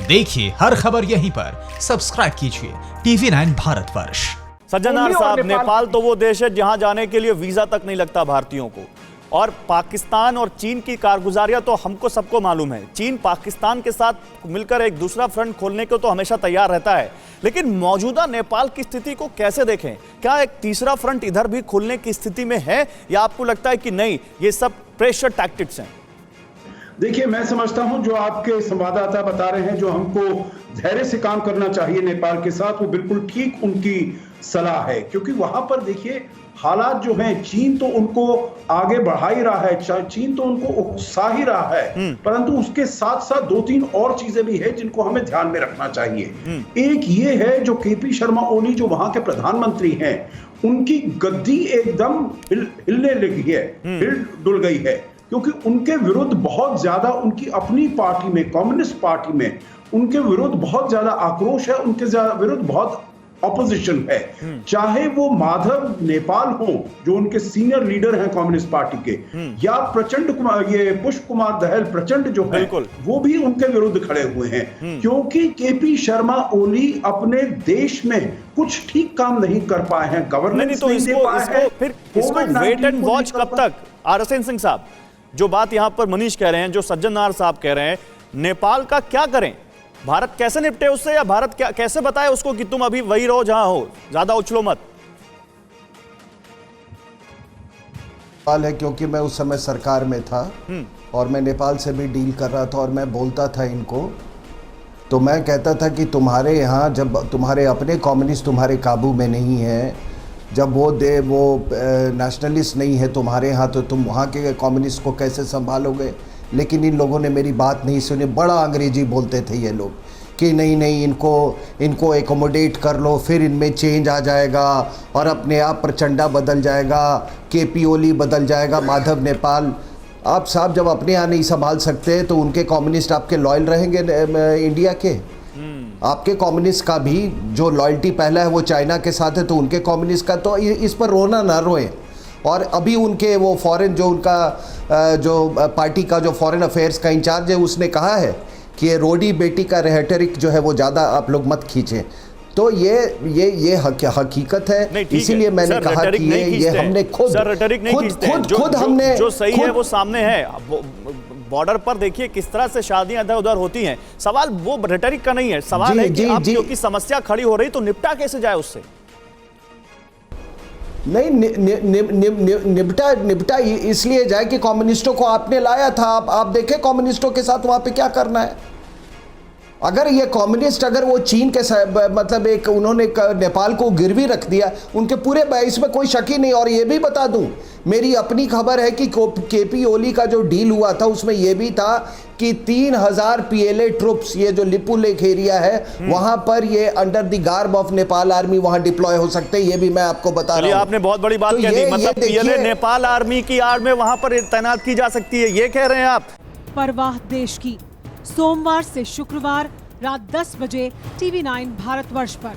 देखिए हर खबर यहीं पर, सब्सक्राइब कीजिए TV9 भारतवर्ष। सज्जन नार साहब, नेपाल तो वो देश है जहां जाने के लिए वीजा तक नहीं लगता भारतीयों को, और पाकिस्तान और चीन की कारगुजारियां तो हमको सबको मालूम है। चीन पाकिस्तान के साथ मिलकर एक दूसरा फ्रंट खोलने को तो हमेशा तैयार रहता है, लेकिन मौजूदा नेपाल की स्थिति को कैसे देखें? क्या एक तीसरा फ्रंट इधर भी खोलने की स्थिति में है, या आपको लगता है कि नहीं, ये सब प्रेशर टैक्टिक्स हैं? देखिए, मैं समझता हूं जो आपके संवाददाता बता रहे हैं, जो हमको धैर्य से काम करना चाहिए नेपाल के साथ, वो बिल्कुल ठीक उनकी सलाह है। क्योंकि वहां पर देखिए हालात जो हैं, चीन तो उनको आगे बढ़ा ही रहा है, चीन तो उनको उकसा ही रहा है, परंतु उसके साथ साथ दो तीन और चीजें भी है जिनको हमें ध्यान में रखना चाहिए। एक ये है, जो केपी शर्मा ओली जो वहां के प्रधानमंत्री हैं, उनकी गद्दी एकदम हिलने लगी है, हिल डुल गई है, क्योंकि उनके विरुद्ध बहुत ज्यादा, उनकी अपनी पार्टी में, कम्युनिस्ट पार्टी में उनके विरुद्ध बहुत ज्यादा आक्रोश है, उनके विरुद्ध बहुत ऑपोजिशन है। चाहे वो माधव नेपाल हो, जो उनके सीनियर लीडर हैं कम्युनिस्ट पार्टी के, या प्रचंड कुमार, ये पुष्प कुमार दहल प्रचंड जो है, वो भी उनके विरुद्ध खड़े हुए हैं। क्योंकि केपी शर्मा ओली अपने देश में कुछ ठीक काम नहीं कर पाए हैं, गवर्नेंस नहीं दे पाए हैं। फिर इसको वेट एंड वॉच कब तक? RSN सिंह साहब, जो बात यहां पर मनीष कह रहे हैं, जो सज्जन नार साहब कह रहे हैं, नेपाल का क्या करें? भारत कैसे निपटे उससे, या भारत क्या कैसे बताए उसको कि तुम अभी वही रहो जहां हो, ज्यादा उछलो मत? नेपाल है, क्योंकि मैं उस समय सरकार में था और मैं नेपाल से भी डील कर रहा था, और मैं बोलता था इनको, तो मैं कहता था कि तुम्हारे यहाँ जब तुम्हारे अपने कम्युनिस्ट तुम्हारे काबू में नहीं है, जब वो नेशनलिस्ट नहीं है तुम्हारे यहाँ, तो तुम वहाँ के कम्युनिस्ट को कैसे संभालोगे? लेकिन इन लोगों ने मेरी बात नहीं सुनी। बड़ा अंग्रेजी बोलते थे ये लोग कि नहीं इनको एकोमोडेट कर लो, फिर इनमें चेंज आ जाएगा और अपने आप प्रचंडा बदल जाएगा, केपी ओली बदल जाएगा, माधव नेपाल। आप साहब जब अपने यहाँ नहीं संभाल सकते तो उनके कम्युनिस्ट आपके लॉयल रहेंगे इंडिया के? आपके कम्युनिस्ट का भी जो लॉयल्टी पहला है वो चाइना के साथ है, तो उनके कम्युनिस्ट का तो इस पर रोना ना रोए। और अभी उनके वो फॉरेन जो उनका जो पार्टी का जो फॉरेन अफेयर्स का इंचार्ज है, उसने कहा है कि ये रोडी बेटी का रेहेटरिक जो है वो ज़्यादा आप लोग मत खींचें। तो ये हकीकत है, इसीलिए मैंने कहा कि ये हमने खुद हमने जो सही है वो सामने है। बॉर्डर पर देखिए किस तरह से शादियां इधर उधर होती हैं। सवाल वो रेटरिक का नहीं है, सवाल है कि अब क्योंकि समस्या खड़ी हो रही तो निपटा कैसे जाए उससे? नहीं, निपटा इसलिए जाए कि कम्युनिस्टों को आपने लाया था। आप देखें कम्युनिस्टों के साथ वहां पे क्या करना है। अगर ये कम्युनिस्ट, अगर वो चीन के मतलब एक उन्होंने नेपाल को गिरवी रख दिया, उनके पूरे इसमें कोई शक ही नहीं। और ये भी बता दूं, मेरी अपनी खबर है कि केपी ओली का जो डील हुआ था उसमें यह भी था कि 3000 PLA ट्रुप्स, ये जो लिपू लेक एरिया है वहां पर ये under the garb of Nepal army वहां डिप्लॉय हो सकते हैं। ये भी मैं आपको बता रहा हूं। आपने बहुत बड़ी बात कह दी, मतलब PLA नेपाल आर्मी की आड़ में वहां पर तैनात की जा सकती है, ये कह रहे हैं आप? परवाह देश की, सोमवार से शुक्रवार रात 10 बजे TV9 भारतवर्ष पर।